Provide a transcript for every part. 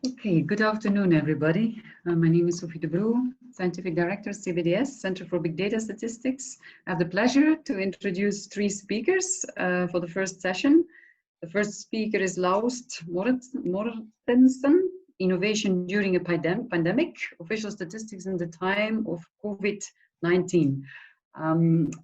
Okay, good afternoon, everybody. My name is Sofie de Broe, Scientific Director, CBDS, Center for Big Data Statistics. I have the pleasure to introduce three speakers for the first session. The first speaker is Laust Mortensen, Innovation During a Pandemic, Official Statistics in the Time of Covid-19.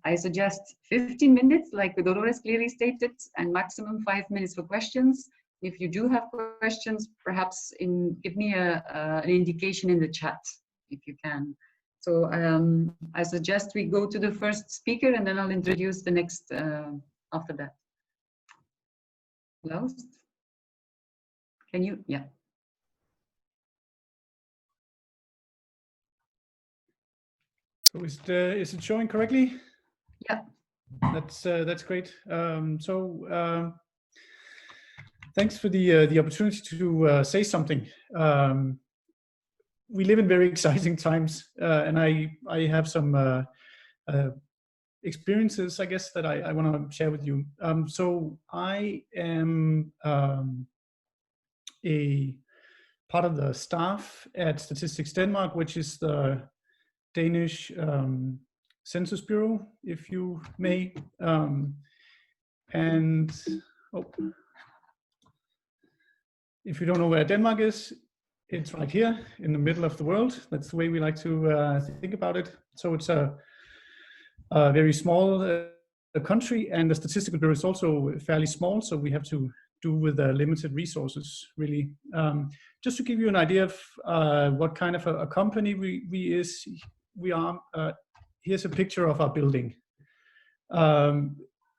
I suggest 15 minutes, like Dolores clearly stated, and maximum 5 minutes for questions. If you do have questions, perhaps give me an indication in the chat, if you can. So I suggest we go to the first speaker, and then I'll introduce the next after that. Laust? Can you? Yeah. So is it showing correctly? Yeah. That's great. Thanks for the opportunity to say something. We live in very exciting times, and I have some experiences, I guess, that I want to share with you. So I am a part of the staff at Statistics Denmark, which is the Danish Census Bureau, if you may. If you don't know where Denmark is, it's right here in the middle of the world. That's the way we like to think about it. So it's a very small country, and the statistical bureau is also fairly small, so we have to do with limited resources, really. Just to give you an idea of what kind of a company we are, here's a picture of our building.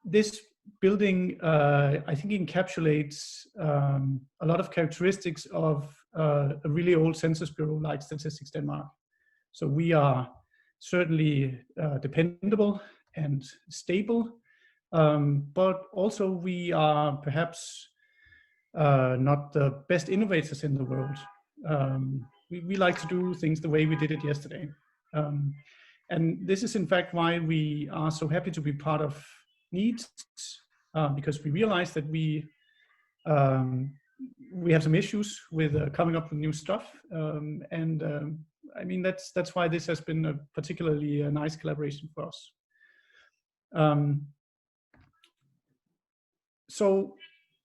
This building, I think, encapsulates a lot of characteristics of a really old census bureau like Statistics Denmark. So we are certainly dependable and stable, but also we are perhaps not the best innovators in the world. We like to do things the way we did it yesterday. And this is in fact why we are so happy to be part of NeEDS, because we realize that we have some issues with coming up with new stuff, I mean that's why this has been a particularly nice collaboration for us. So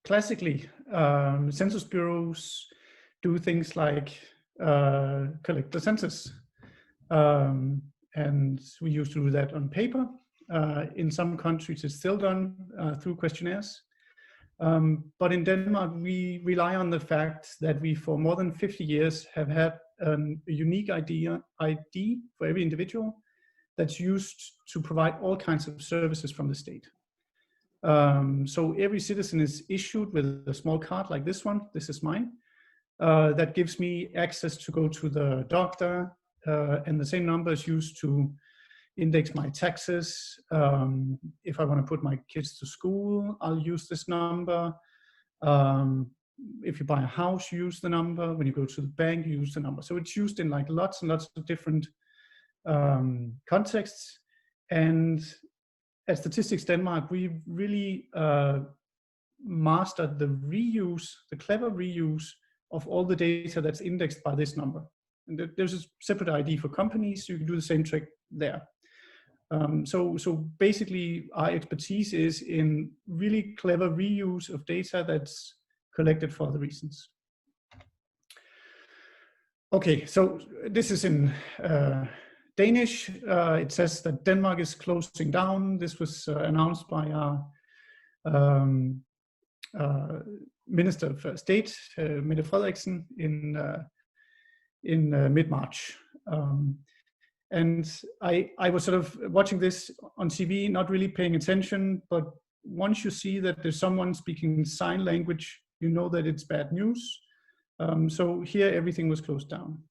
classically, census bureaus do things like collect the census, and we used to do that on paper. In some countries it's still done through questionnaires. But in Denmark, we rely on the fact that we, for more than 50 years, have had a unique ID for every individual that's used to provide all kinds of services from the state. So every citizen is issued with a small card like this one. This is mine. That gives me access to go to the doctor, and the same number is used to index my taxes. If I want to put my kids to school, I'll use this number. If you buy a house, you use the number. When you go to the bank, you use the number. So it's used in like lots and lots of different contexts. And at Statistics Denmark, we really mastered the reuse, the clever reuse of all the data that's indexed by this number. And there's a separate ID for companies, so you can do the same trick there. So basically our expertise is in really clever reuse of data that's collected for other reasons. Okay, so this is in Danish. It says that Denmark is closing down. This was announced by our Minister of State, Mette Frederiksen, in mid-March. And I was sort of watching this on TV, not really paying attention, but once you see that there's someone speaking sign language, you know that it's bad news. So here everything was closed down.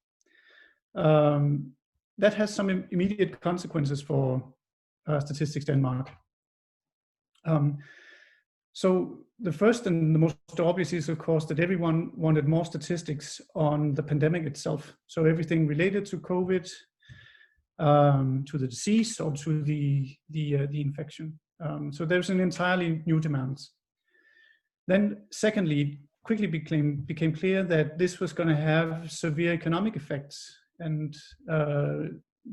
That has some immediate consequences for Statistics Denmark. So the first and the most obvious is, of course, that everyone wanted more statistics on the pandemic itself. So everything related to COVID, to the disease, or to the infection. So there's an entirely new demand. Then secondly, quickly became clear that this was going to have severe economic effects. And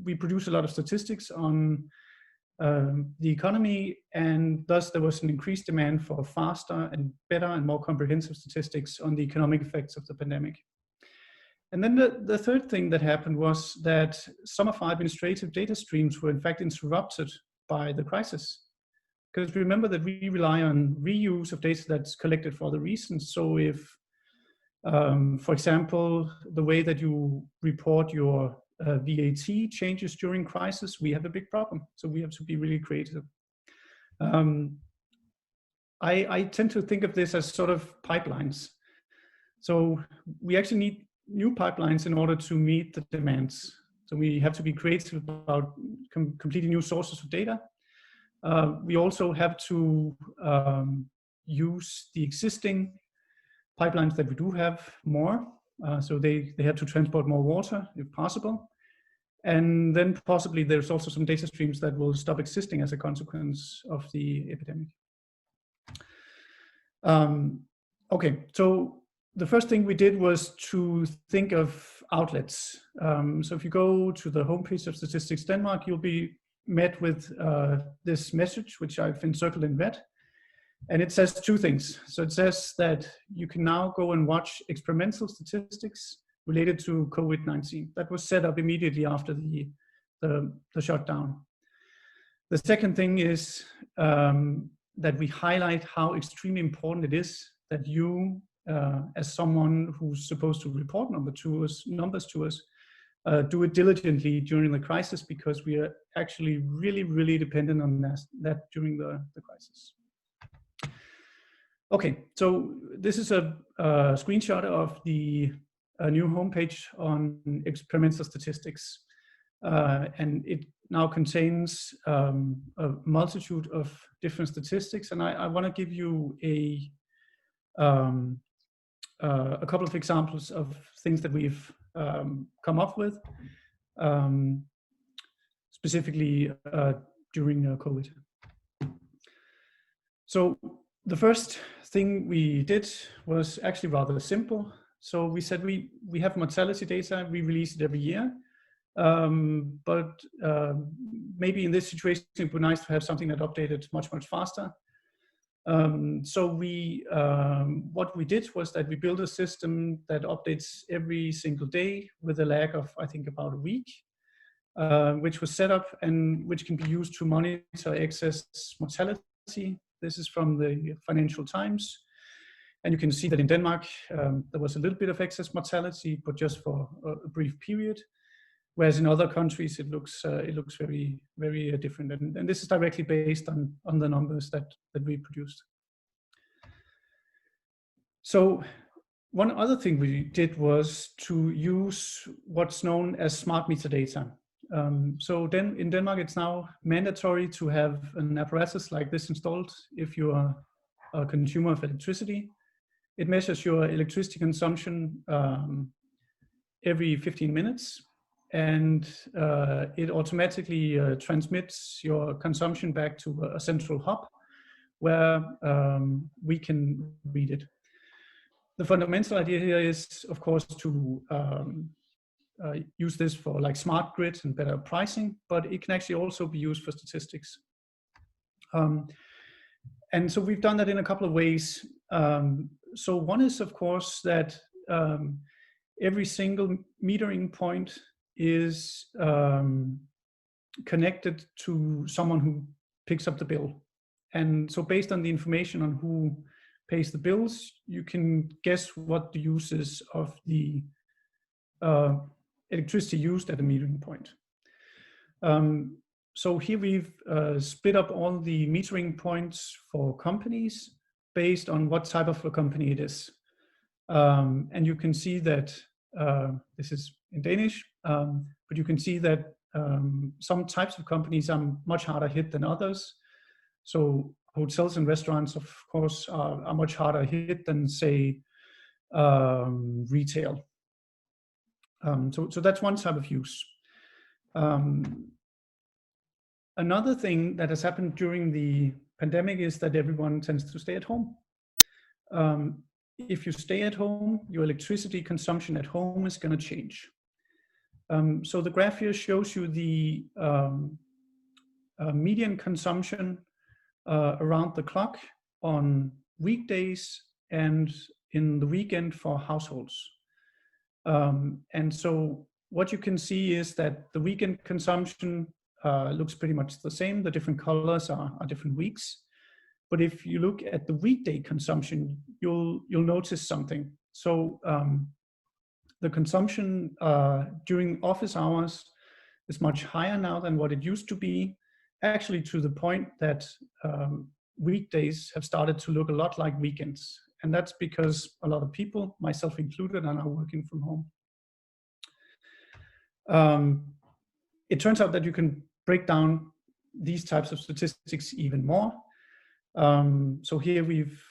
we produce a lot of statistics on the economy, and thus there was an increased demand for faster and better and more comprehensive statistics on the economic effects of the pandemic. And then the third thing that happened was that some of our administrative data streams were in fact interrupted by the crisis. Because remember that we rely on reuse of data that's collected for other reasons. So if, for example, the way that you report your VAT changes during crisis, we have a big problem. So we have to be really creative. I tend to think of this as sort of pipelines. So we actually need new pipelines in order to meet the demands. So we have to be creative about completely new sources of data. We also have to use the existing pipelines that we do have more. So they have to transport more water if possible. And then possibly there's also some data streams that will stop existing as a consequence of the epidemic. Okay, so the first thing we did was to think of outlets. So if you go to the homepage of Statistics Denmark, you'll be met with this message, which I've encircled in red. And it says two things. So it says that you can now go and watch experimental statistics related to COVID-19. That was set up immediately after the shutdown. The second thing is that we highlight how extremely important it is that you, as someone who's supposed to report numbers to us, do it diligently during the crisis, because we are actually really dependent on that during the crisis. Okay, so this is a screenshot of the new homepage on experimental statistics. And it now contains a multitude of different statistics. And I want to give you a couple of examples of things that we've come up with, specifically during COVID. So the first thing we did was actually rather simple. So we said we have mortality data, we release it every year. But maybe in this situation, it would be nice to have something that updated much faster. So what we did was that we built a system that updates every single day with a lag of, I think, about a week, which was set up and which can be used to monitor excess mortality. This is from the Financial Times. And you can see that in Denmark, there was a little bit of excess mortality, but just for a brief period. Whereas in other countries, it looks very different. And this is directly based on the numbers that we produced. So one other thing we did was to use what's known as smartmeter data. So then in Denmark, it's now mandatory to have an apparatus like this installed if you are a consumer of electricity. It measures your electricity consumption every 15 minutes. And it automatically transmits your consumption back to a central hub where we can read it. The fundamental idea here is, of course, to use this for like smart grid and better pricing, but it can actually also be used for statistics. And so we've done that in a couple of ways. So one is, of course, that every single metering point is connected to someone who picks up the bill. And so based on the information on who pays the bills, you can guess what the use is of the electricity used at the metering point. So here we've split up all the metering points for companies based on what type of a company it is. And you can see that this is in Danish, but you can see that some types of companies are much harder hit than others. So hotels and restaurants, of course, are much harder hit than, say, retail. So that's one type of use. Another thing that has happened during the pandemic is that everyone tends to stay at home. if you stay at home, your electricity consumption at home is going to change. So the graph here shows you the median consumption around the clock on weekdays and in the weekend for households. And so what you can see is that the weekend consumption looks pretty much the same. The different colors are different weeks. But if you look at the weekday consumption, you'll notice something. So the consumption during office hours is much higher now than what it used to be, actually to the point that weekdays have started to look a lot like weekends. And that's because a lot of people, myself included, are now working from home. It turns out that you can break down these types of statistics even more. So here we've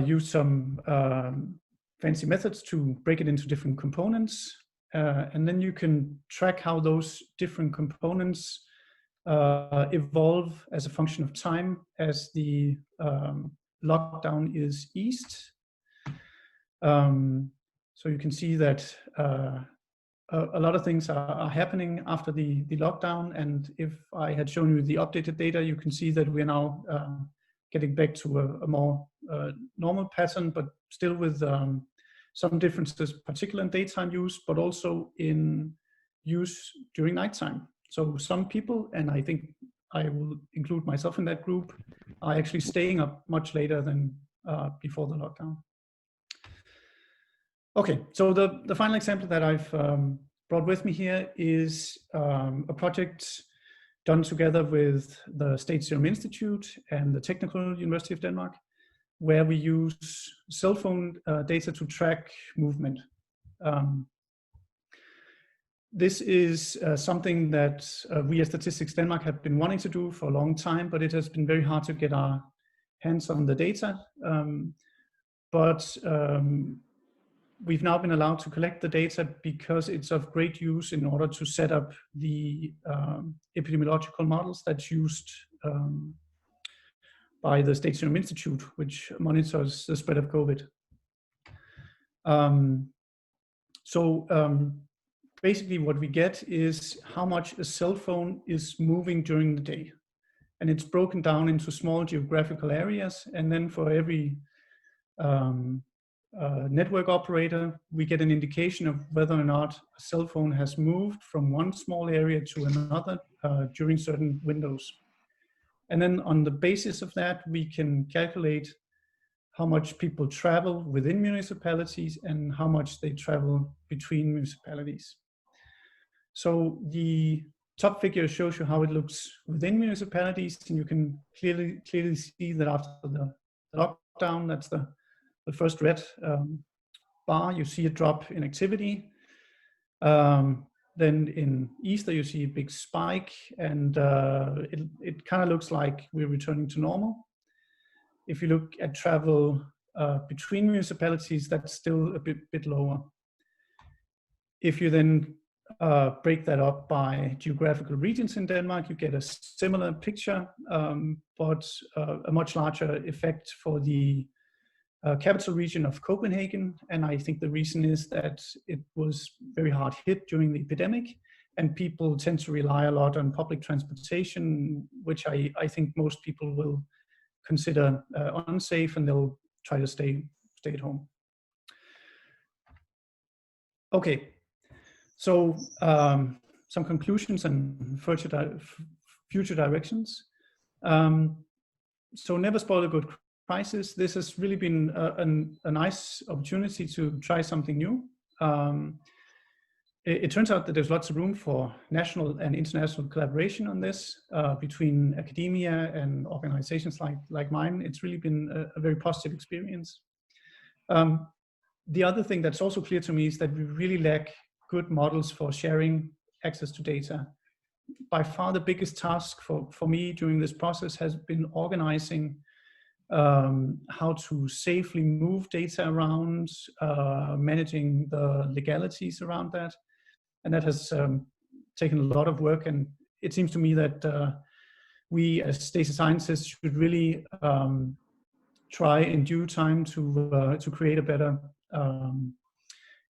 used some fancy methods to break it into different components. And then you can track how those different components evolve as a function of time as the lockdown is eased. So you can see that a lot of things are happening after the lockdown. And if I had shown you the updated data, you can see that we're now getting back to a more normal pattern, but still with some differences, particularly in daytime use, but also in use during nighttime. So some people, and I think I will include myself in that group, are actually staying up much later than before the lockdown. Okay, so the final example that I've brought with me here is a project done together with the State Serum Institute and the Technical University of Denmark, where we use cell phone data to track movement. This is something that we at Statistics Denmark have been wanting to do for a long time, but it has been very hard to get our hands on the data. We've now been allowed to collect the data because it's of great use in order to set up the epidemiological models that's used by the State Serum Institute, which monitors the spread of COVID. Basically what we get is how much a cell phone is moving during the day. And it's broken down into small geographical areas. And then for every network operator, we get an indication of whether or not a cell phone has moved from one small area to another during certain windows. And then on the basis of that, we can calculate how much people travel within municipalities and how much they travel between municipalities. So the top figure shows you how it looks within municipalities, and you can clearly see that after the lockdown, that's the first red bar, you see a drop in activity. Then in Easter, you see a big spike, and it kind of looks like we're returning to normal. If you look at travel between municipalities, that's still a bit lower. If you then break that up by geographical regions in Denmark, you get a similar picture, but a much larger effect for the capital region of Copenhagen. And I think the reason is that it was very hard hit during the epidemic, and people tend to rely a lot on public transportation, which I think most people will consider unsafe, and they'll try to stay at home. Okay, so some conclusions and future directions. So never spoil a good crisis. This has really been a nice opportunity to try something new. It turns out that there's lots of room for national and international collaboration on this between academia and organizations like mine. It's really been a very positive experience. The other thing that's also clear to me is that we really lack good models for sharing access to data. By far the biggest task for me during this process has been organizing how to safely move data around, managing the legalities around that. And that has taken a lot of work. And it seems to me that we as data scientists should really try in due time to create a better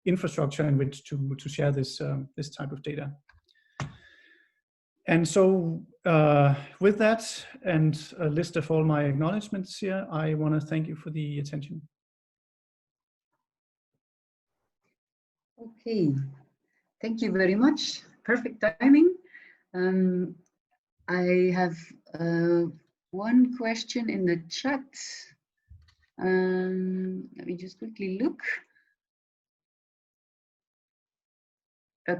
infrastructure in which to share this this type of data. And so with that and a list of all my acknowledgements here, I want to thank you for the attention. Okay, thank you very much. Perfect timing. I have one question in the chat. Let me just quickly look.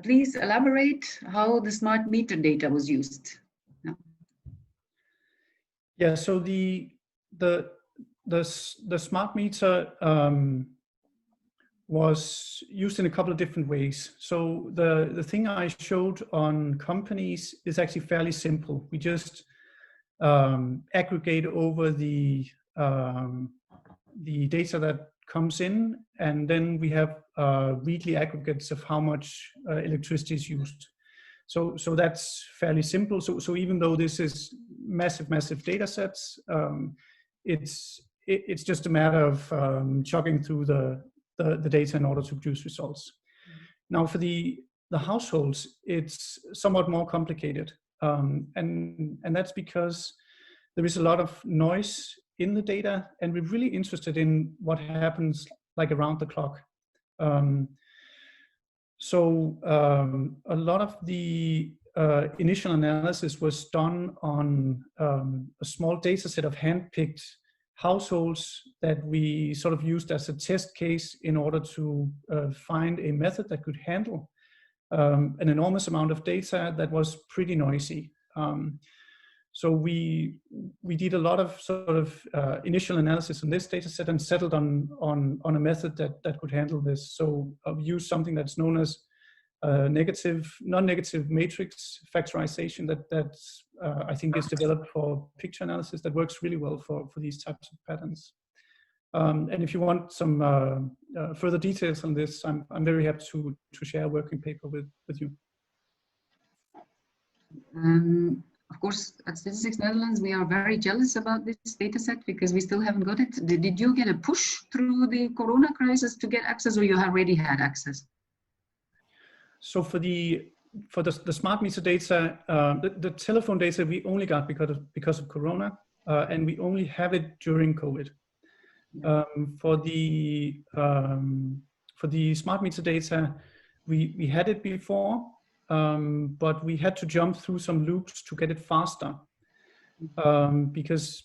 Please elaborate how the smart meter data was used. Yeah, so the smart meter was used in a couple of different ways. So the thing I showed on companies is actually fairly simple. We just aggregate over the data that comes in, and then we have weekly aggregates of how much electricity is used. So that's fairly simple. So even though this is massive data sets, it's just a matter of chugging through the data in order to produce results. Now for the households, it's somewhat more complicated, and that's because there is a lot of noise in the data, and we're really interested in what happens like around the clock. So a lot of the initial analysis was done on a small data set of hand-picked households that we sort of used as a test case in order to find a method that could handle an enormous amount of data that was pretty noisy. So we did a lot of sort of initial analysis on this data set and settled on a method that could handle this. So we used something that's known as non-negative matrix factorization that I think is developed for picture analysis that works really well for these types of patterns. And if you want some further details on this, I'm very happy to share a working paper with you. Of course, at Statistics Netherlands, we are very jealous about this data set because we still haven't got it. Did you get a push through the Corona crisis to get access, or you already had access? So for the smart meter data, the telephone data we only got because of Corona, and we only have it during COVID. For the smart meter data, we had it before, but we had to jump through some loops to get it faster, because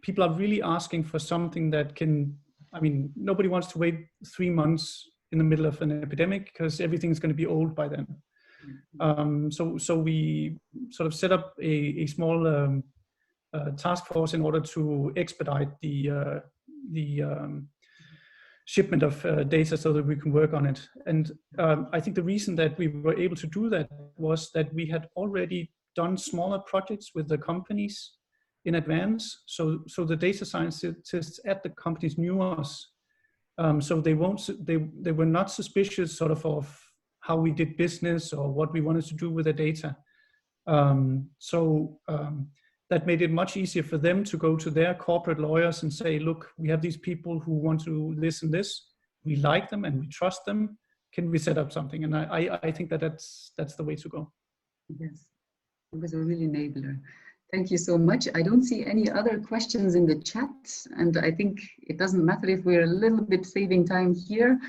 people are really asking for something that can, I mean, nobody wants to wait 3 months in the middle of an epidemic because everything's going to be old by then. So we sort of set up a small task force in order to expedite the shipment of data so that we can work on it. And I think the reason that we were able to do that was that we had already done smaller projects with the companies in advance. So the data scientists at the companies knew us. So they were not suspicious sort of how we did business or what we wanted to do with the data. That made it much easier for them to go to their corporate lawyers and say, look, we have these people who want to do this and this. We like them and we trust them. Can we set up something? And I think that's the way to go. Yes, it was a real enabler. Thank you so much. I don't see any other questions in the chat. And I think it doesn't matter if we're a little bit saving time here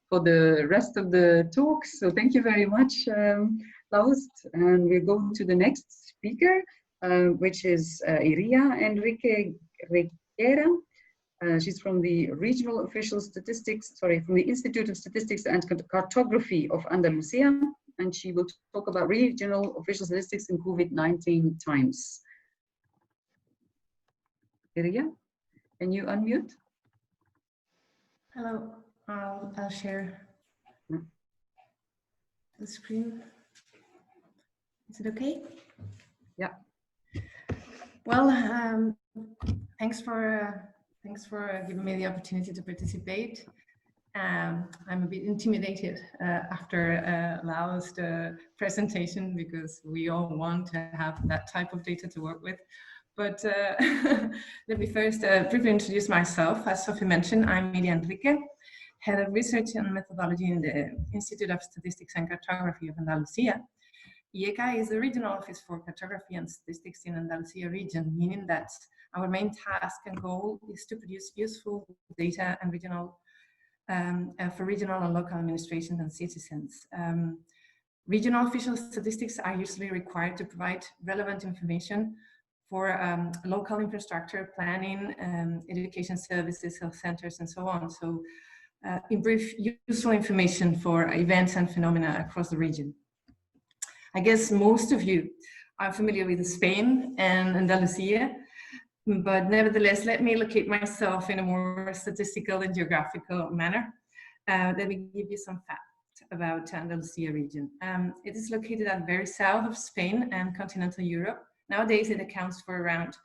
for the rest of the talk. So thank you very much, Laust. And we're going to the next speaker, which is Iria, Enrique Regueira. She's from the Regional Official Statistics, from the Institute of Statistics and Cartography of Andalusia. And she will talk about regional official statistics in COVID-19 times. Iria, can you unmute? Hello, I'll share the screen. Is it okay? Yeah. Well, thanks for giving me the opportunity to participate. I'm a bit intimidated after Laust's presentation because we all want to have that type of data to work with. But let me first briefly introduce myself. As Sofie mentioned, I'm Enrique, Head of Research and Methodology in the Institute of Statistics and Cartography of Andalusia. IECA is the regional office for cartography and statistics in Andalusia region, meaning that our main task and goal is to produce useful data and for regional and local administrations and citizens. Regional official statistics are usually required to provide relevant information for local infrastructure planning, education services, health centers, and so on. So, in brief, useful information for events and phenomena across the region. I guess most of you are familiar with Spain and Andalusia, but nevertheless, let me locate myself in a more statistical and geographical manner. Let me give you some facts about Andalusia region. It is located at the very south of Spain and continental Europe. Nowadays, it accounts for around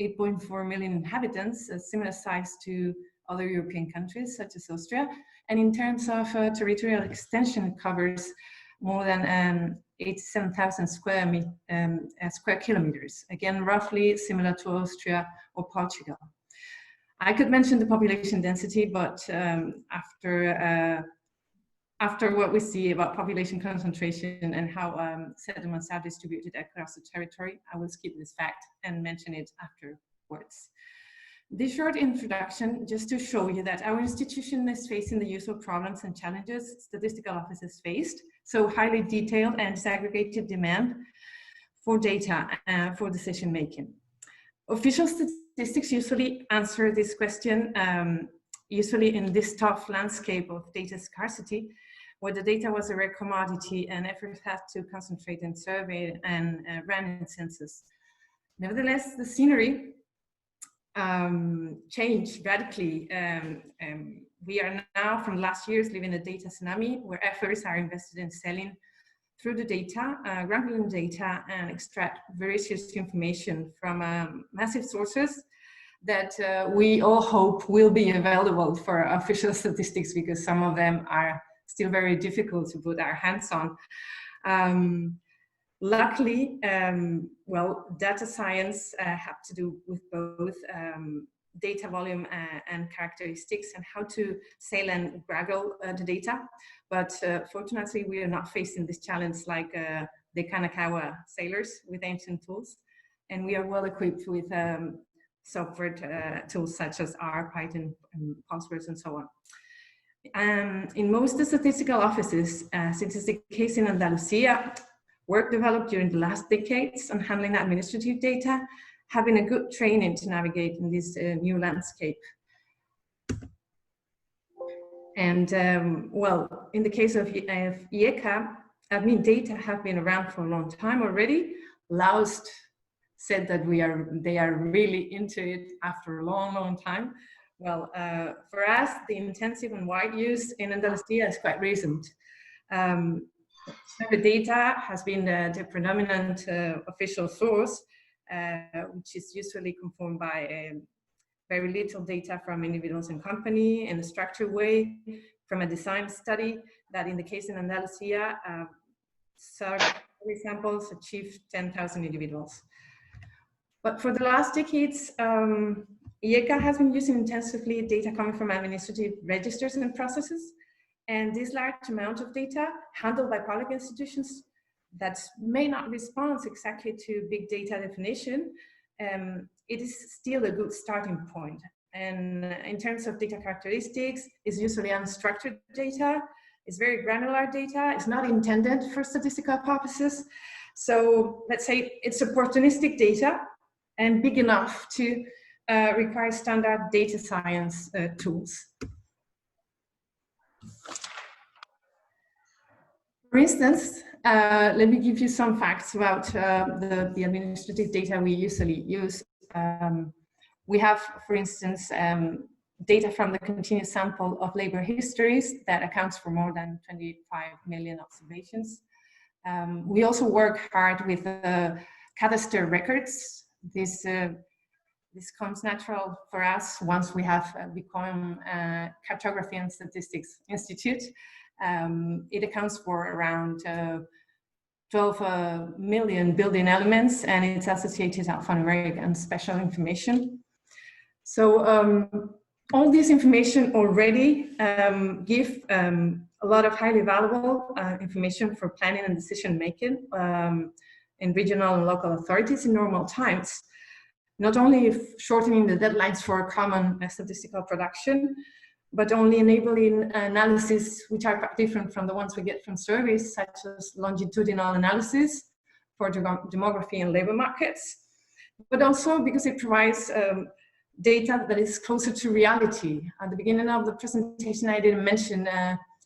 8.4 million inhabitants, a similar size to other European countries such as Austria. And in terms of territorial extension, it covers more than 87,000 square kilometers. Again, roughly similar to Austria or Portugal. I could mention the population density, but after what we see about population concentration and how settlements are distributed across the territory, I will skip this fact and mention it afterwards. This short introduction, just to show you that our institution is facing the usual problems and challenges statistical offices faced, so highly detailed and disaggregated demand for data for decision making. Official statistics usually answer this question, usually in this tough landscape of data scarcity, where the data was a rare commodity and efforts had to concentrate in survey and random census. Nevertheless, the scenery changed radically. We are now, from last year's, living a data tsunami where efforts are invested in selling through the data, granular data, and extract various information from massive sources that we all hope will be available for official statistics, because some of them are still very difficult to put our hands on. Luckily, well, data science have to do with both data volume and characteristics and how to sail and grangle the data. But fortunately, we are not facing this challenge like the Kanakawa sailors with ancient tools. And we are well equipped with software tools such as R, Python, and Postgres, and so on. In most statistical offices, since it's the case in Andalusia, work developed during the last decades on handling administrative data have been a good training to navigate in this new landscape. And well, in the case of IECA, admin data have been around for a long time already. Laust said that they are really into it after a long, long time. Well, for us, the intensive and wide use in Andalusia is quite recent. Survey data has been the predominant official source, which is usually conformed by very little data from individuals and company in a structured way, from a design study that in the case in Andalusia, survey samples achieved 10,000 individuals. But for the last decades, IECA has been using intensively data coming from administrative registers and processes. And this large amount of data handled by public institutions that may not respond exactly to big data definition, it is still a good starting point. And in terms of data characteristics, it's usually unstructured data, it's very granular data, it's not intended for statistical purposes. So let's say it's opportunistic data and big enough to require standard data science tools. For instance, let me give you some facts about the administrative data we usually use. We have, for instance, data from the continuous sample of labor histories that accounts for more than 25 million observations. We also work hard with cadastre records. This comes natural for us once we have become Cartography and Statistics Institute. It accounts for around 12 million building elements, and it's associated alphanumeric and special information. So all this information already give a lot of highly valuable information for planning and decision making in regional and local authorities in normal times. Not only shortening the deadlines for common statistical production, but only enabling analysis which are quite different from the ones we get from surveys, such as longitudinal analysis for demography and labor markets, but also because it provides data that is closer to reality. At the beginning of the presentation, I didn't mention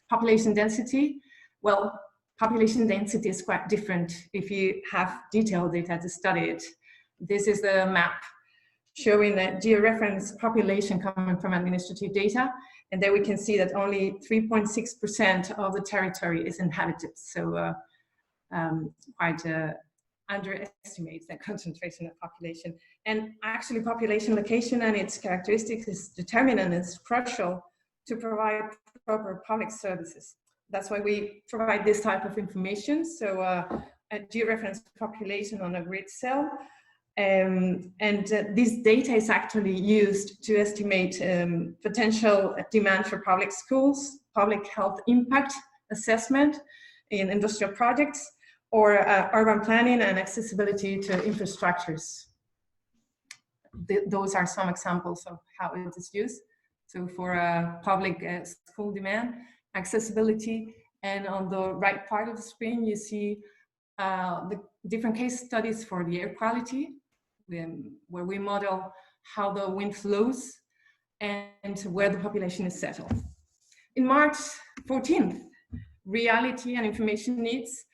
population density. Well, population density is quite different if you have detailed data to study it. This is the map showing that georeferenced population coming from administrative data, and there we can see that only 3.6% of the territory is inhabited. So quite underestimates that concentration of population. And actually population location and its characteristics is determinant, it's crucial to provide proper public services. That's why we provide this type of information. So a georeferenced population on a grid cell. This data is actually used to estimate potential demand for public schools, public health impact assessment in industrial projects, or urban planning and accessibility to infrastructures. Those are some examples of how it is used. So for public school demand, accessibility, and on the right part of the screen, you see the different case studies for the air quality, where we model how the wind flows and where the population is settled. In March 14th, reality and information needs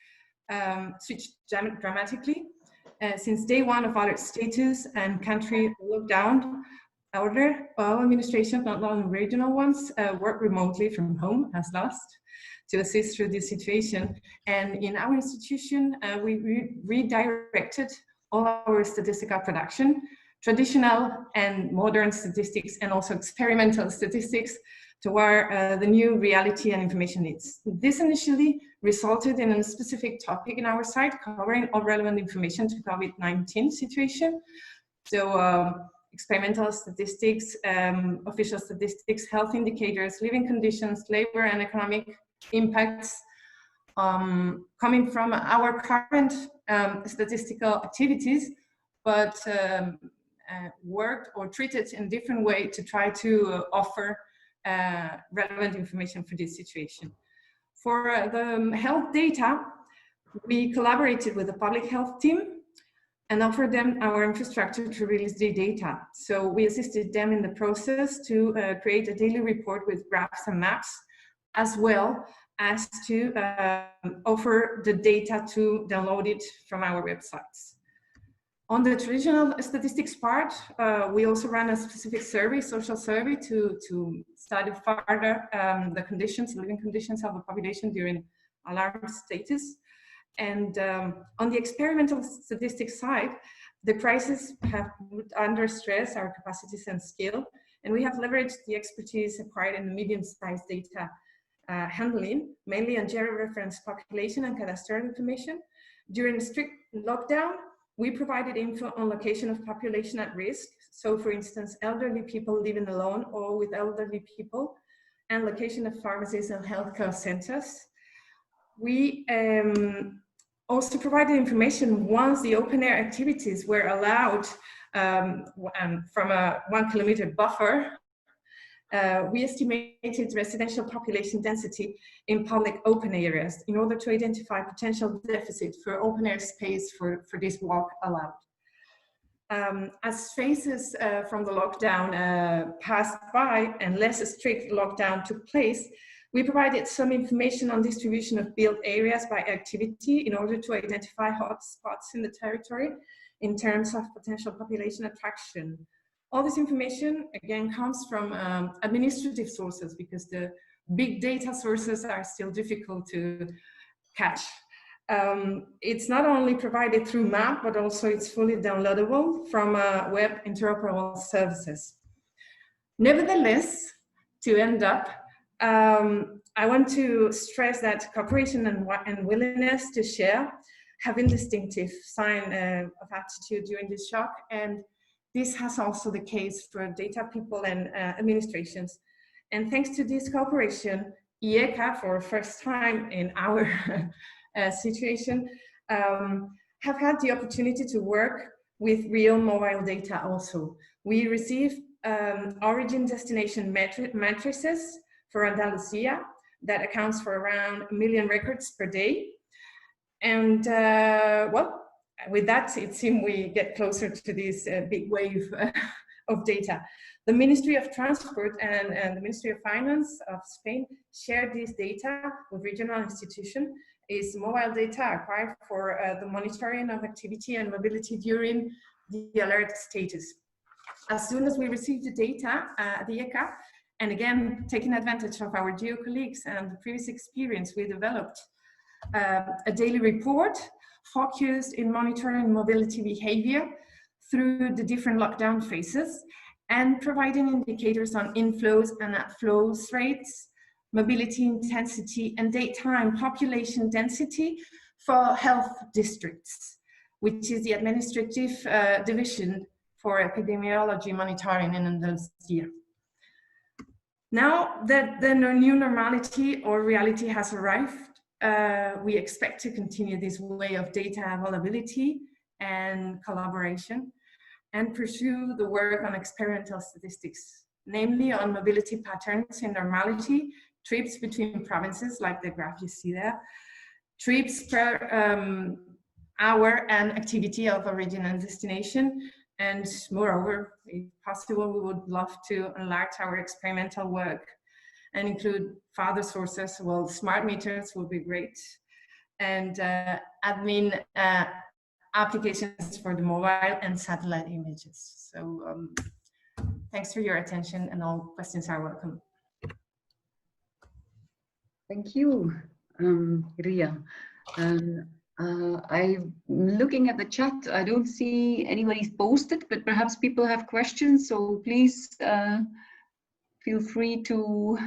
switched dramatically. Since day one of alert status and country lockdown order, all administrations, not only regional ones, work remotely from home as Laust to assist through this situation. And in our institution, we redirected all our statistical production, traditional and modern statistics, and also experimental statistics, toward the new reality and information needs. This initially resulted in a specific topic in our site covering all relevant information to COVID-19 situation. So experimental statistics, official statistics, health indicators, living conditions, labor and economic impacts, coming from our current statistical activities, but worked or treated in a different way to try to offer relevant information for this situation. For the health data, we collaborated with the public health team and offered them our infrastructure to release the data. So we assisted them in the process to create a daily report with graphs and maps, as well as to offer the data to download it from our websites. On the traditional statistics part, we also ran a specific survey, social survey, to study further the conditions, living conditions of the population during alarm status. And on the experimental statistics side, the crisis have put under stress our capacities and skill, and we have leveraged the expertise acquired in medium-sized data handling, mainly on geo-referenced population and cadastral information. During strict lockdown, we provided info on location of population at risk. So for instance, elderly people living alone or with elderly people, and location of pharmacies and healthcare centers. We also provided information once the open air activities were allowed from a 1 kilometer buffer. We estimated residential population density in public open areas in order to identify potential deficit for open air space for this walk allowed. As phases from the lockdown passed by and less strict lockdown took place, we provided some information on distribution of built areas by activity in order to identify hotspots in the territory in terms of potential population attraction. All this information, again, comes from administrative sources because the big data sources are still difficult to catch. It's not only provided through map, but also it's fully downloadable from web interoperable services. Nevertheless, to end up, I want to stress that cooperation and willingness to share have indistinctive sign of attitude during this shock. And this has also the case for data people and administrations. And thanks to this cooperation, IECA, for the first time in our situation, have had the opportunity to work with real mobile data also. We receive origin destination matrices for Andalusia that accounts for around 1 million records per day. And well, with that, it seems we get closer to this big wave of data. The Ministry of Transport and the Ministry of Finance of Spain share this data with regional institutions. Is mobile data acquired for the monitoring of activity and mobility during the alert status. As soon as we receive the data, the ECA, and again, taking advantage of our GEO colleagues and the previous experience, we developed a daily report focused in monitoring mobility behavior through the different lockdown phases and providing indicators on inflows and outflows rates, mobility intensity, and daytime population density for health districts, which is the administrative division for epidemiology monitoring in Andalusia. Now that the new normality or reality has arrived, we expect to continue this way of data availability and collaboration and pursue the work on experimental statistics, namely on mobility patterns in normality, trips between provinces, like the graph you see there, trips per hour and activity of origin and destination. And moreover, if possible, we would love to enlarge our experimental work and include further sources. Well, smart meters would be great. And admin applications for the mobile and satellite images. So thanks for your attention, and all questions are welcome. Thank you, Iria. I'm looking at the chat. I don't see anybody's posted, but perhaps people have questions. So please feel free to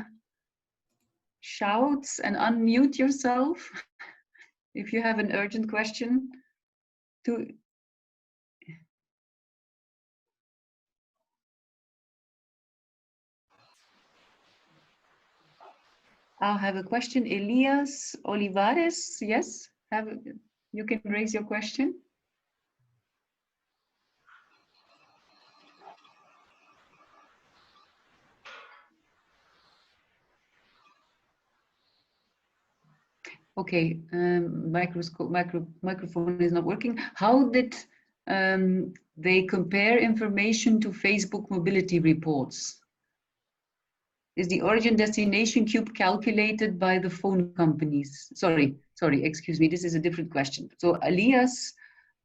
shout and unmute yourself if you have an urgent question. I have a question. Elias Olivares, yes, you can raise your question. Okay, microphone is not working. How did they compare information to Facebook mobility reports? Is the origin destination cube calculated by the phone companies? Sorry, excuse me, this is a different question. So Elias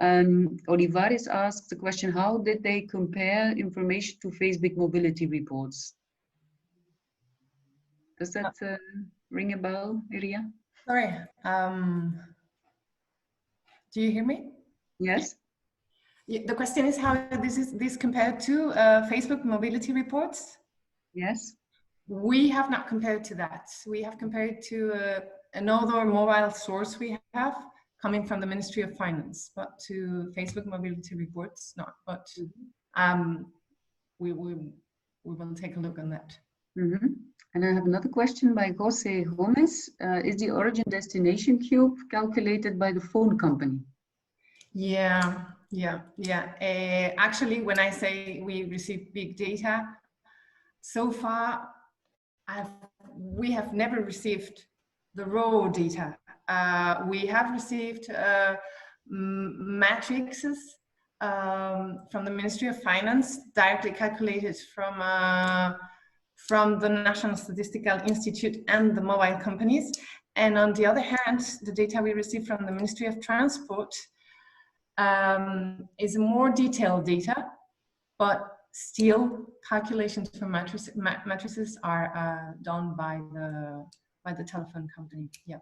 Olivares asks the question, how did they compare information to Facebook mobility reports? Does that ring a bell, Iria? Sorry, do you hear me? Yes. The question is how this compared to Facebook mobility reports? Yes. We have not compared to that. We have compared to another mobile source we have coming from the Ministry of Finance, but to Facebook mobility reports, not. But we will take a look on that. Mm-hmm. And I have another question by Jose Gomez. Is the origin destination cube calculated by the phone company? Yeah. Actually, when I say we receive big data, so far, we have never received the raw data. We have received matrices from the Ministry of Finance, directly calculated from the National Statistical Institute and the mobile companies. And on the other hand, the data we receive from the Ministry of Transport is more detailed data, but still calculations for matrices are done by the telephone company. Yeah.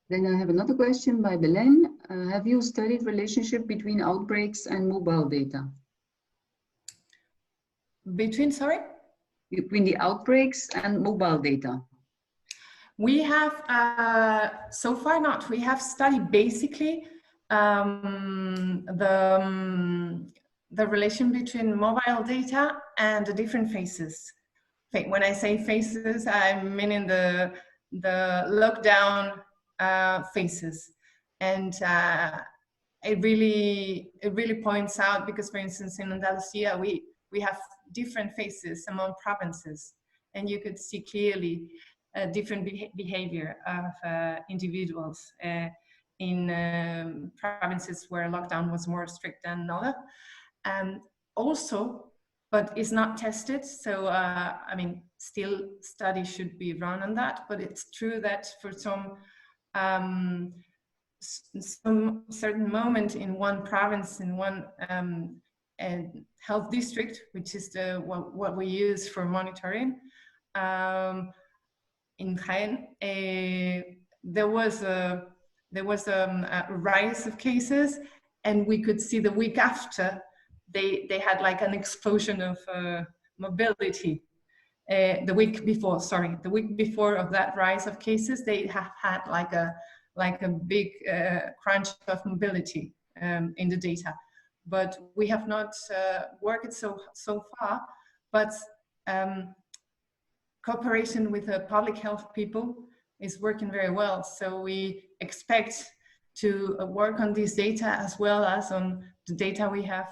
Then I have another question by Belen. Have you studied relationship between outbreaks and mobile data? Between, sorry? Between the outbreaks and mobile data. We have, so far not, we have studied basically the relation between mobile data and the different phases. When I say phases, I mean in the lockdown phases. And it really points out, because for instance in Andalusia we have different phases among provinces, and you could see clearly different behavior of individuals in provinces where lockdown was more strict than other. And also, but it's not tested, so I mean, still studies should be run on that, but it's true that for some certain moment in one province, in one health district, which is what we use for monitoring, in Jaén, there was a rise of cases, and we could see the week after they had like an explosion of mobility. The week before of that rise of cases, they have had like a big crunch of mobility in the data. But we have not worked so far, but cooperation with the public health people is working very well. So we expect to work on this data as well as on the data we have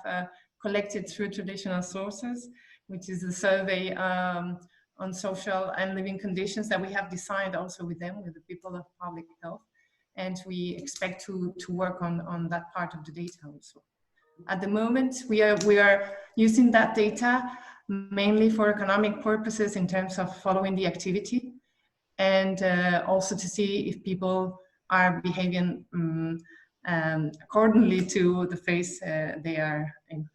collected through traditional sources, which is a survey on social and living conditions that we have designed also with them, with the people of public health. And we expect to work on that part of the data also. At the moment, we are using that data mainly for economic purposes in terms of following the activity, and also to see if people are behaving accordingly to the phase they are in.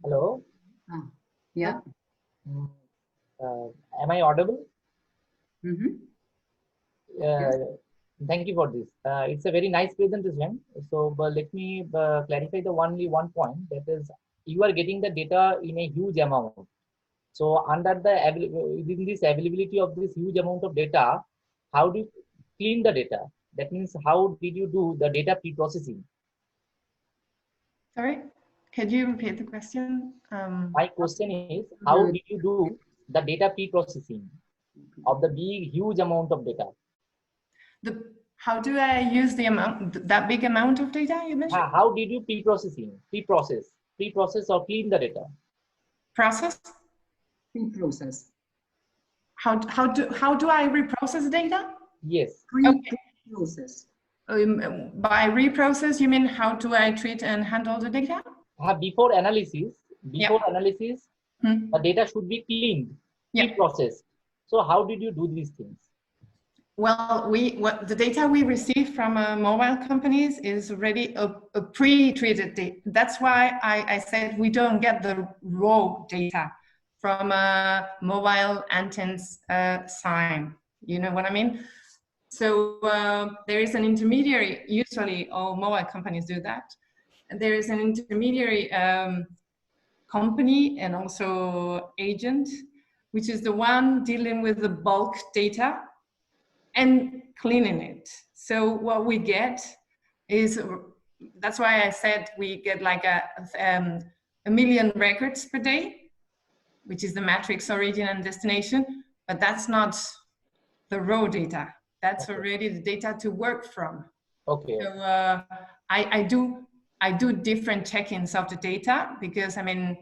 Hello. Yeah. Am I audible? Mm-hmm. Thank you for this. It's a very nice presentation. So let me clarify only one point, that is, you are getting the data in a huge amount. So under within this availability of this huge amount of data, how do you clean the data? That means, how did you do the data pre-processing? Sorry, could you repeat the question? My question is, how did you do the data pre-processing of the huge amount of data? How do I use that big amount of data you mentioned? How did you pre-process or clean the data? Process? Pre-process. How do I reprocess data? Yes. Pre-process. By reprocess, you mean how do I treat and handle the data? Before analysis, the data should be cleaned, pre-processed. So how did you do these things? Well, the data we receive from mobile companies is already a pre-treated data. That's why I said we don't get the raw data from mobile antennas sign. You know what I mean? So there is an intermediary. Usually, all mobile companies do that. And there is an intermediary company and also agent, which is the one dealing with the bulk data and cleaning it. So what we get is, that's why I said we get like a million records per day, which is the matrix origin and destination, but that's not the raw data. That's already the data to work from. Okay. So I do different check-ins of the data, because I mean,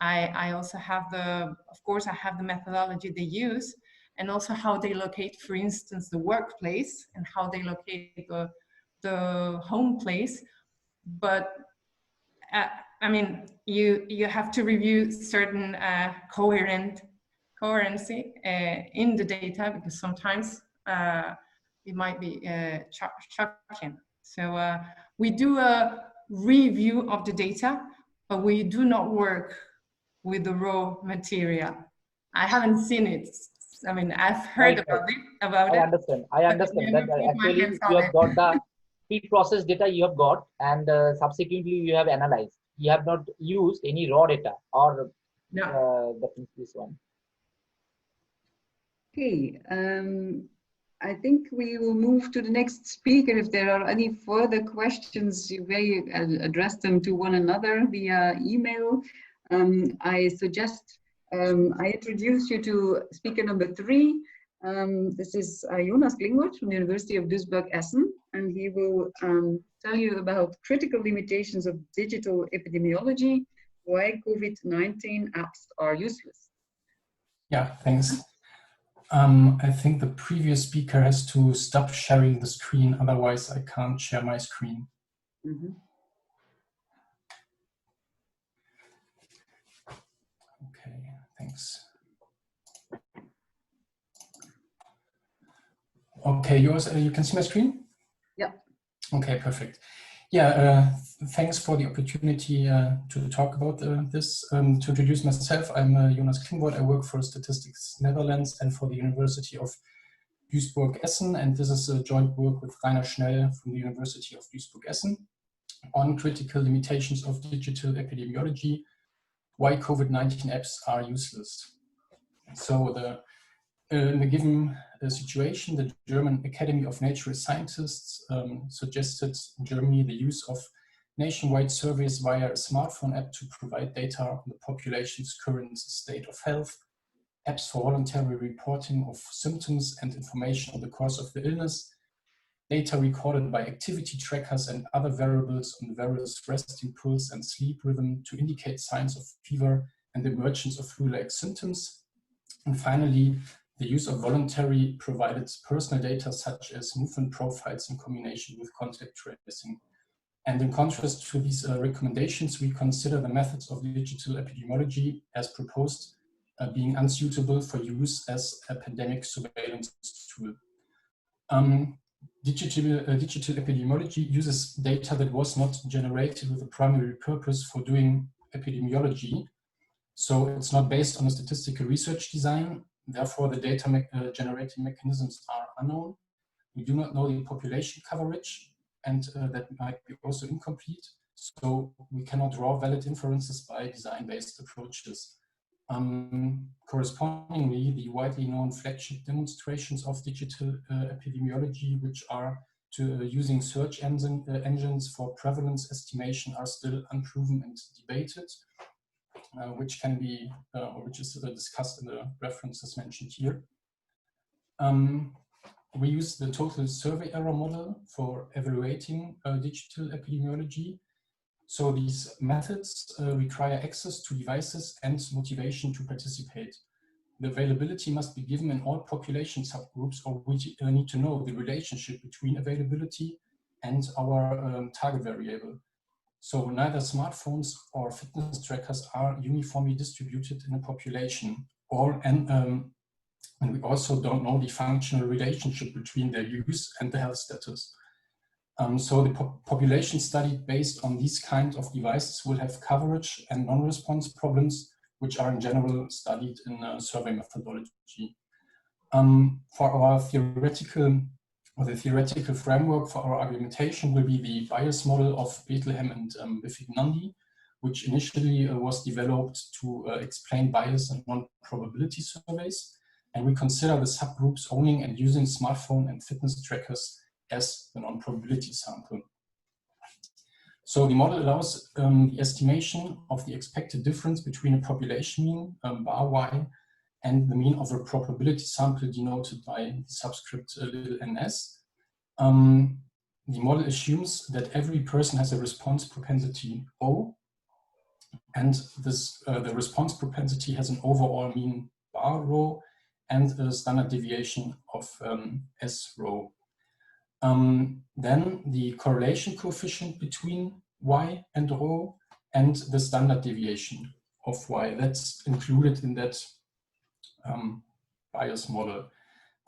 I also have of course I have the methodology they use, and also how they locate, for instance, the workplace and how they locate the home place. But I mean, you have to review certain coherency in the data, because sometimes it might be shocking. So we do a review of the data, but we do not work with the raw material. I haven't seen it. I mean, I've heard about it. I understand that actually you have got the pre-processed data you have got, and subsequently you have analyzed. You have not used any raw data or no. this one. Okay, I think we will move to the next speaker. If there are any further questions, you may address them to one another via email. I suggest I introduce you to speaker number 3. This is Jonas Klingwort from the University of Duisburg-Essen, and he will tell you about critical limitations of digital epidemiology, why COVID-19 apps are useless. Yeah, thanks. I think the previous speaker has to stop sharing the screen, otherwise I can't share my screen. Mm-hmm. Okay, thanks. Okay, yours, you can see my screen? Yeah. Okay, perfect. Yeah, thanks for the opportunity to talk about this. To introduce myself, I'm Jonas Klingwort. I work for Statistics Netherlands and for the University of Duisburg-Essen, and this is a joint work with Rainer Schnell from the University of Duisburg-Essen on critical limitations of digital epidemiology, why COVID-19 apps are useless. So in the given situation, the German Academy of Natural Scientists suggested in Germany the use of nationwide surveys via a smartphone app to provide data on the population's current state of health, apps for voluntary reporting of symptoms and information on the course of the illness, data recorded by activity trackers and other variables on the various resting pulse and sleep rhythm to indicate signs of fever and the emergence of flu-like symptoms. And finally, the use of voluntary provided personal data such as movement profiles in combination with contact tracing. And in contrast to these recommendations, we consider the methods of digital epidemiology as proposed being unsuitable for use as a pandemic surveillance tool. Digital epidemiology uses data that was not generated with a primary purpose for doing epidemiology. So it's not based on a statistical research design. Therefore, the data generating mechanisms are unknown. We do not know the population coverage, and that might be also incomplete. So we cannot draw valid inferences by design-based approaches. Correspondingly, the widely known flagship demonstrations of digital epidemiology, which are using search engines for prevalence estimation, are still unproven and debated. Which can be, which is discussed in the references mentioned here. We use the total survey error model for evaluating digital epidemiology. So these methods require access to devices and motivation to participate. The availability must be given in all population subgroups, or we need to know the relationship between availability and our target variable. So neither smartphones or fitness trackers are uniformly distributed in a population, and we also don't know the functional relationship between their use and the health status. So the population study based on these kind of devices will have coverage and non-response problems, which are in general studied in survey methodology. For our the theoretical framework for our argumentation will be the bias model of Bethlehem and Biffig-Nundy, which initially was developed to explain bias in non-probability surveys. And we consider the subgroups owning and using smartphone and fitness trackers as the non-probability sample. So the model allows the estimation of the expected difference between a population mean, bar y, and the mean of a probability sample denoted by the subscript little ns. The model assumes that every person has a response propensity O, and this, the response propensity has an overall mean bar rho and a standard deviation of S rho. Then the correlation coefficient between Y and rho and the standard deviation of Y, that's included in that bias model.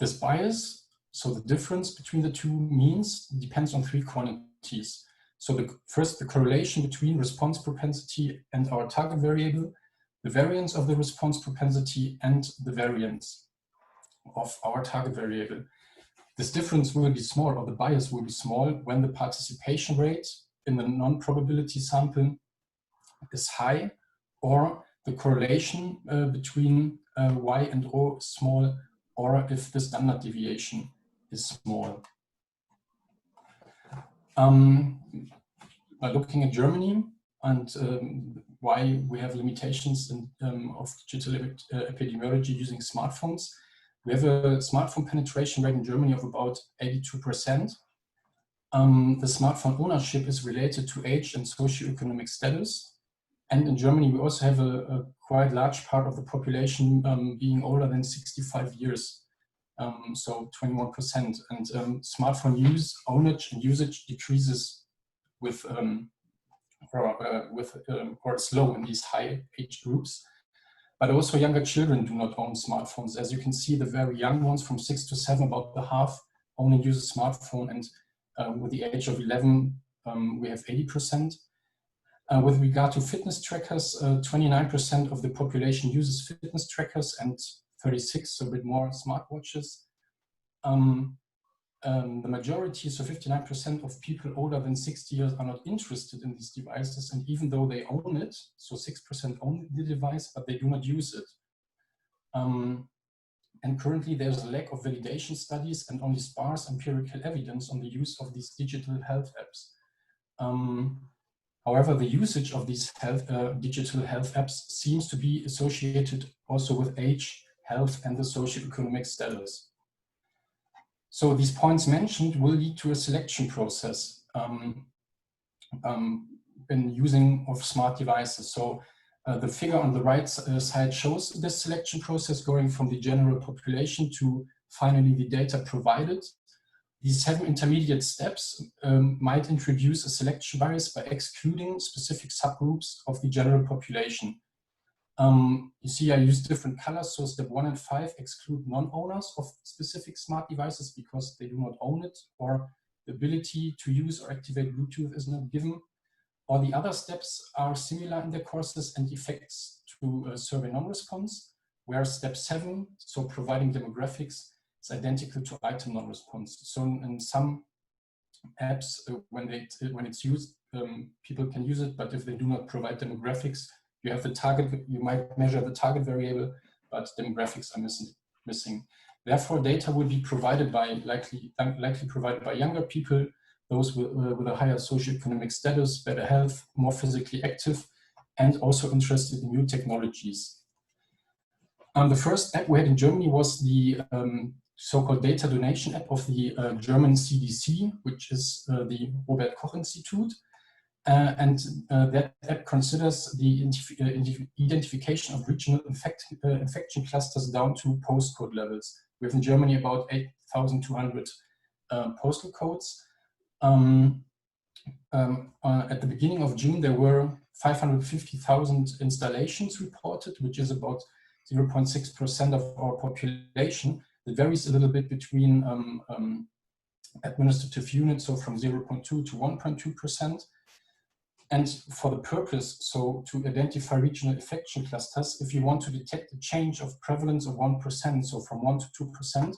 This bias, so the difference between the two means, depends on three quantities. So first, the correlation between response propensity and our target variable, the variance of the response propensity, and the variance of our target variable. This difference will be small, or the bias will be small, when the participation rate in the non-probability sample is high, or the correlation between Y and rho is small, or if the standard deviation is small. By looking at Germany and why we have limitations of digital epidemiology using smartphones, we have a smartphone penetration rate in Germany of about 82%. The smartphone ownership is related to age and socioeconomic status. And in Germany, we also have a quite large part of the population being older than 65 years, so 21%. And smartphone use, ownage, and usage decreases with or it's low in these high age groups. But also younger children do not own smartphones. As you can see, the very young ones from 6 to 7, about the half, only use a smartphone. And with the age of 11, we have 80%. With regard to fitness trackers, 29% of the population uses fitness trackers and 36, so a bit more, smartwatches. The majority, so 59% of people older than 60 years are not interested in these devices, and even though they own it, so 6% own the device, but they do not use it. And currently there's a lack of validation studies and only sparse empirical evidence on the use of these digital health apps. However, the usage of these digital health apps seems to be associated also with age, health, and the socioeconomic status. So these points mentioned will lead to a selection process in using of smart devices. So the figure on the right side shows this selection process going from the general population to finally the data provided. These 7 intermediate steps might introduce a selection bias by excluding specific subgroups of the general population. You see, I use different colors. So step 1 and 5 exclude non-owners of specific smart devices because they do not own it, or the ability to use or activate Bluetooth is not given. Or the other steps are similar in their courses and effects to survey non-response, where step 7, so providing demographics, is identical to item non-response. So in some apps, when it's used, people can use it, but if they do not provide demographics, you have the target, you might measure the target variable, but demographics are missing. Therefore, data will be provided by, likely provided by younger people, those with a higher socioeconomic status, better health, more physically active, and also interested in new technologies. The first app we had in Germany was the so-called data donation app of the German CDC, which is the Robert Koch Institute. That app considers the identification of regional infection clusters down to postcode levels. We have in Germany about 8,200 postal codes. At the beginning of June, there were 550,000 installations reported, which is about 0.6% of our population. It varies a little bit between administrative units, so from 0.2 to 1.2%. And for the purpose, so to identify regional infection clusters, if you want to detect a change of prevalence of 1%, so from 1 to 2%,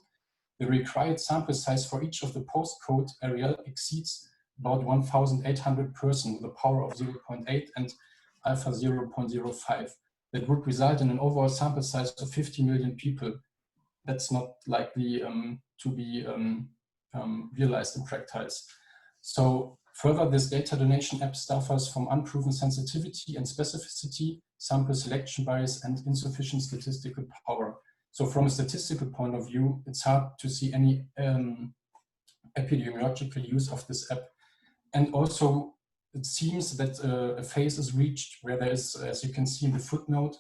the required sample size for each of the postcode area exceeds about 1,800 persons with a power of 0.8 and alpha 0.05. That would result in an overall sample size of 50 million people. That's not likely to be realized in practice. So further, this data donation app suffers from unproven sensitivity and specificity, sample selection bias, and insufficient statistical power. So from a statistical point of view, it's hard to see any epidemiological use of this app. And also, it seems that a phase is reached where there is, as you can see in the footnote,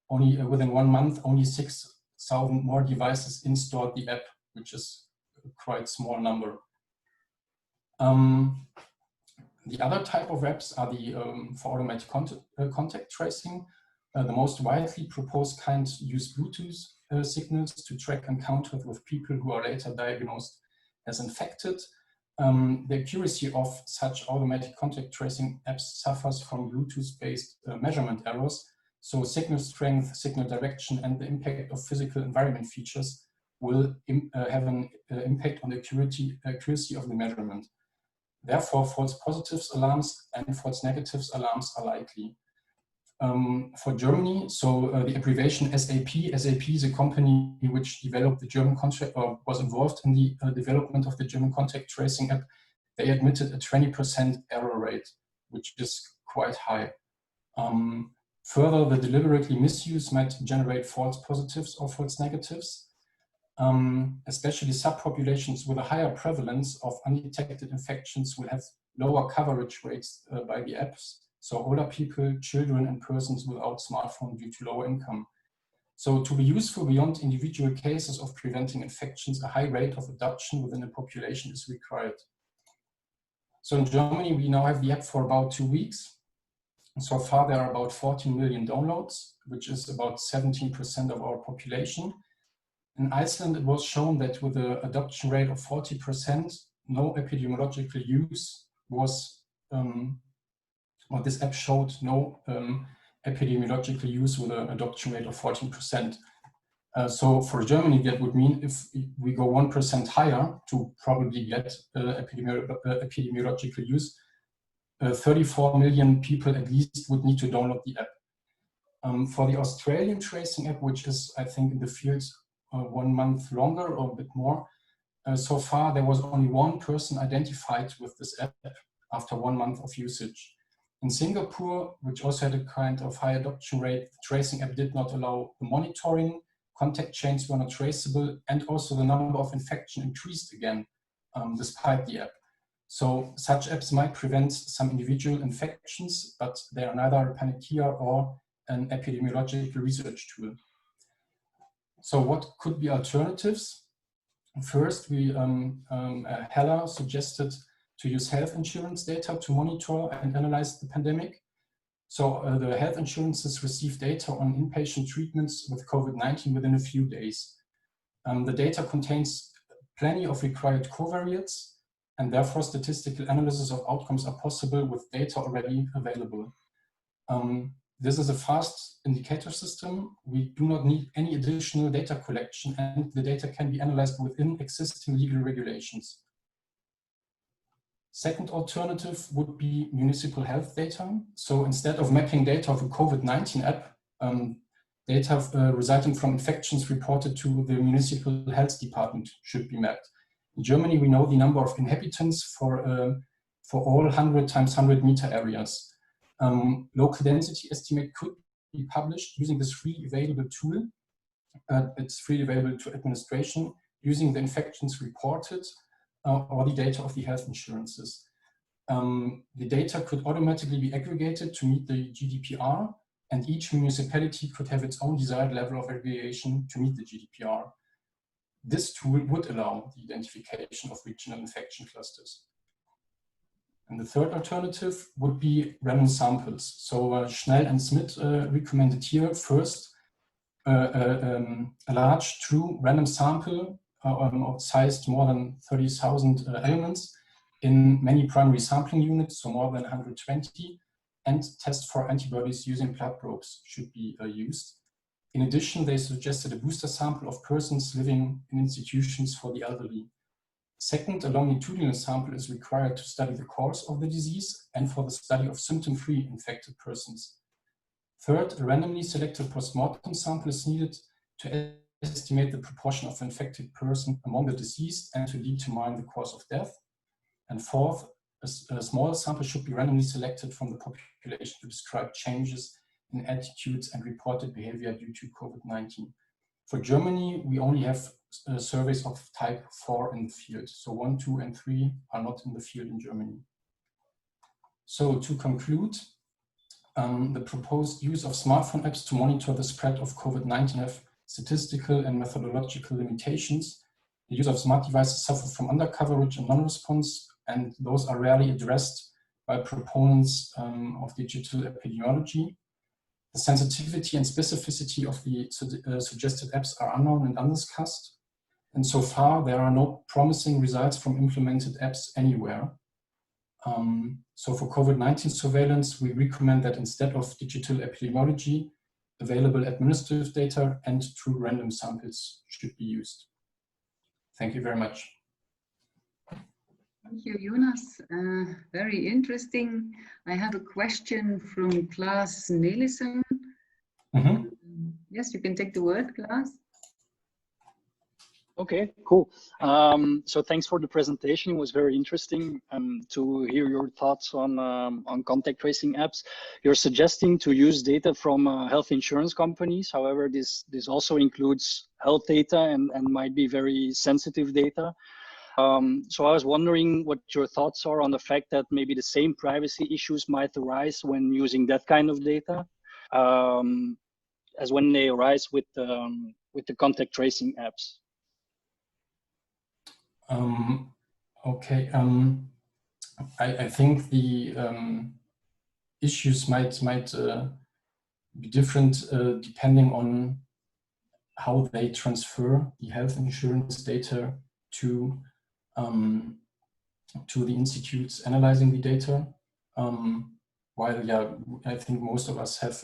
only within 1 month, only 6,000 more devices installed the app, which is a quite small number. The other type of apps are the for automatic contact tracing. The most widely proposed kind use Bluetooth signals to track encounters with people who are later diagnosed as infected. The accuracy of such automatic contact tracing apps suffers from Bluetooth-based measurement errors. So signal strength, signal direction, and the impact of physical environment features will have an impact on the accuracy of the measurement. Therefore, false positives alarms and false negatives alarms are likely. for Germany. So the abbreviation SAP. SAP is a company which developed the German contact, or was involved in the development of the German contact tracing app. They admitted a 20% error rate, which is quite high. Further, the deliberately misuse might generate false positives or false negatives, especially subpopulations with a higher prevalence of undetected infections will have lower coverage rates by the apps. So older people, children, and persons without smartphone due to lower income. So to be useful beyond individual cases of preventing infections, a high rate of adoption within a population is required. So in Germany, we now have the app for about 2 weeks. So far, there are about 14 million downloads, which is about 17% of our population. In Iceland, it was shown that with an adoption rate of 40%, no epidemiological use was, or this app showed no epidemiological use with an adoption rate of 14%. So for Germany, that would mean if we go 1% higher to probably get epidemiological use, 34 million people at least would need to download the app. For the Australian tracing app, which is, I think, in the field 1 month longer or a bit more, so far there was only one person identified with this app after 1 month of usage. In Singapore, which also had a kind of high adoption rate, the tracing app did not allow the monitoring, contact chains were not traceable, and also the number of infection increased again, despite the app. So such apps might prevent some individual infections, but they are neither a panacea or an epidemiological research tool. So what could be alternatives? First, Hella suggested to use health insurance data to monitor and analyze the pandemic. So the health insurances receive data on inpatient treatments with COVID-19 within a few days. The data contains plenty of required covariates, and therefore statistical analysis of outcomes are possible with data already available. This is a fast indicator system. We do not need any additional data collection, and the data can be analyzed within existing legal regulations. Second alternative would be municipal health data. So instead of mapping data of a COVID-19 app, data resulting from infections reported to the municipal health department should be mapped. In Germany, we know the number of inhabitants for all 100 times 100 meter areas. Local density estimate could be published using this freely available tool. It's freely available to administration using the infections reported or the data of the health insurances. The data could automatically be aggregated to meet the GDPR, and each municipality could have its own desired level of aggregation to meet the GDPR. This tool would allow the identification of regional infection clusters. And the third alternative would be random samples. So Schnell and Smith recommended here first a large true random sample sized more than 30,000 elements in many primary sampling units, so more than 120, and test for antibodies using blood probes should be used. In addition, they suggested a booster sample of persons living in institutions for the elderly. Second, a longitudinal sample is required to study the course of the disease and for the study of symptom-free infected persons. Third, a randomly selected postmortem sample is needed to estimate the proportion of infected person among the deceased and to determine the cause of death. And fourth, a small sample should be randomly selected from the population to describe changes in attitudes and reported behavior due to COVID-19. For Germany, we only have surveys of type 4 in the field. So 1, 2, and 3 are not in the field in Germany. So to conclude, the proposed use of smartphone apps to monitor the spread of COVID-19 have statistical and methodological limitations. The use of smart devices suffer from undercoverage and non-response, and those are rarely addressed by proponents of digital epidemiology. The sensitivity and specificity of the suggested apps are unknown and undiscussed. And so far, there are no promising results from implemented apps anywhere. So for COVID-19 surveillance, we recommend that instead of digital epidemiology, available administrative data and true random samples should be used. Thank you very much. Thank you, Jonas. Very interesting. I have a question from Hvas Nelissen. Yes, you can take the word, Hvas. Okay, cool. So thanks for the presentation. It was very interesting to hear your thoughts on contact tracing apps. You're suggesting to use data from health insurance companies. However, this also includes health data and might be very sensitive data. So I was wondering what your thoughts are on the fact that maybe the same privacy issues might arise when using that kind of data as when they arise with the contact tracing apps. Okay, I think the issues might be different depending on how they transfer the health insurance data to the institutes analyzing the data. While yeah, I think most of us have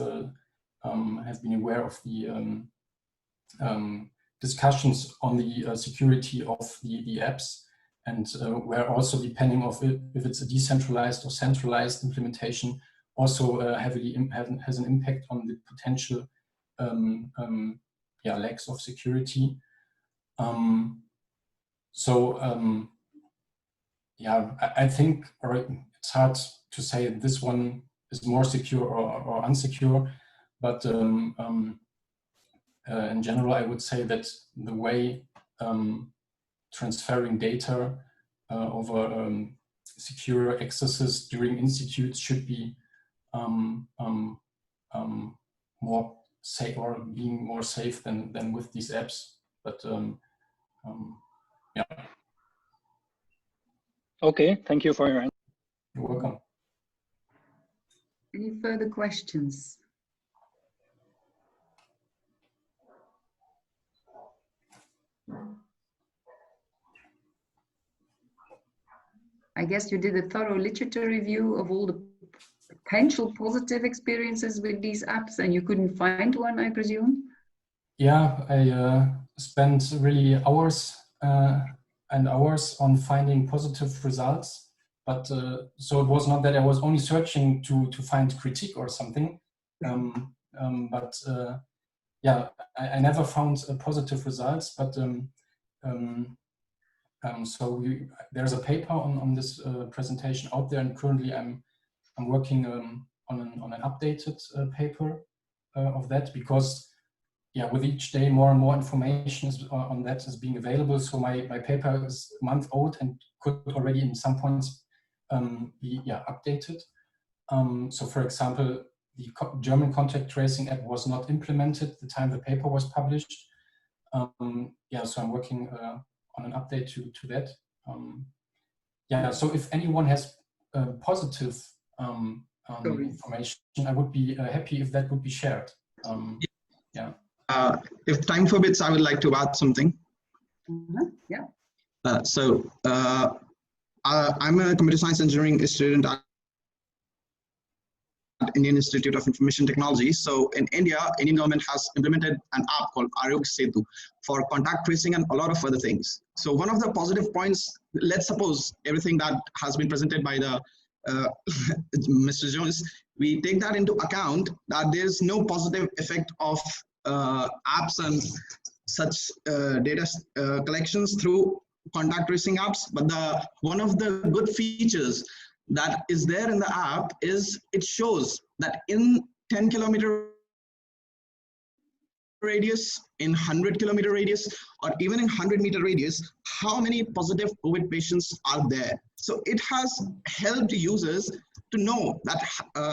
been aware of the discussions on the security of the apps, and where also depending of if it's a decentralized or centralized implementation, also heavily has an impact on the potential lacks of security. I think it's hard to say this one is more secure or unsecure, but in general, I would say that the way transferring data over secure accesses during institutes should be more safe, or being more safe than with these apps. But yeah. Okay, thank you for your answer. You're welcome. Any further questions? I guess you did a thorough literature review of all the potential positive experiences with these apps, and you couldn't find one, I presume? Yeah, I spent really hours and hours on finding positive results. But so it was not that I was only searching to find critique or something. But yeah, I never found positive results. But so there's a paper on this presentation out there, and currently I'm working on an updated paper of that, because yeah, with each day more and more information on that is being available. So my paper is a month old and could already in some points be updated. So for example, the German contact tracing app was not implemented at the time the paper was published. Yeah, so I'm working on an update to that. Yeah, so if anyone has positive information, I would be happy if that would be shared. Yeah. If time forbids, I would like to add something. Yeah. I'm a computer science engineering student at Indian Institute of Information Technology. So in India, Indian government has implemented an app called Arogya Setu for contact tracing and a lot of other things. So one of the positive points, let's suppose everything that has been presented by the Mr. Jonas, we take that into account, that there's no positive effect of apps and such data collections through contact tracing apps. But one of the good features that is there in the app is it shows that in 10-kilometer radius, in 100-kilometer radius, or even in 100-meter radius, how many positive COVID patients are there. So it has helped users to know that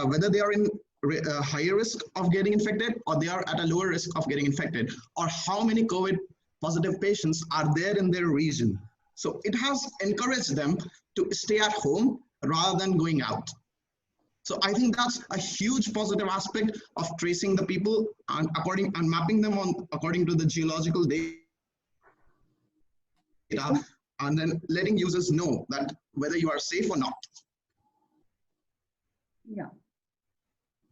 whether they are in a higher risk of getting infected or they are at a lower risk of getting infected, or how many COVID positive patients are there in their region. So it has encouraged them to stay at home rather than going out. So I think that's a huge positive aspect of tracing the people and mapping them on according to the geological data, and then letting users know that whether you are safe or not. Yeah,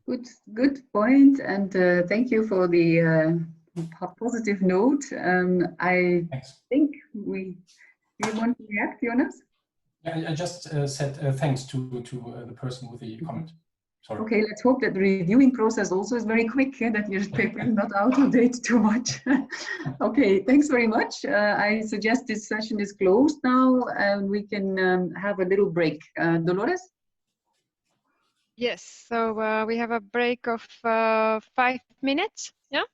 good point, and thank you for the positive note. I think you want to react, Jonas? I just said thanks to the person with the comment. Sorry. Okay, let's hope that the reviewing process also is very quick, that your paper is not out of date too much. Okay, thanks very much. I suggest this session is closed now and we can have a little break. Dolores? Yes, so we have a break of 5 minutes. Yeah.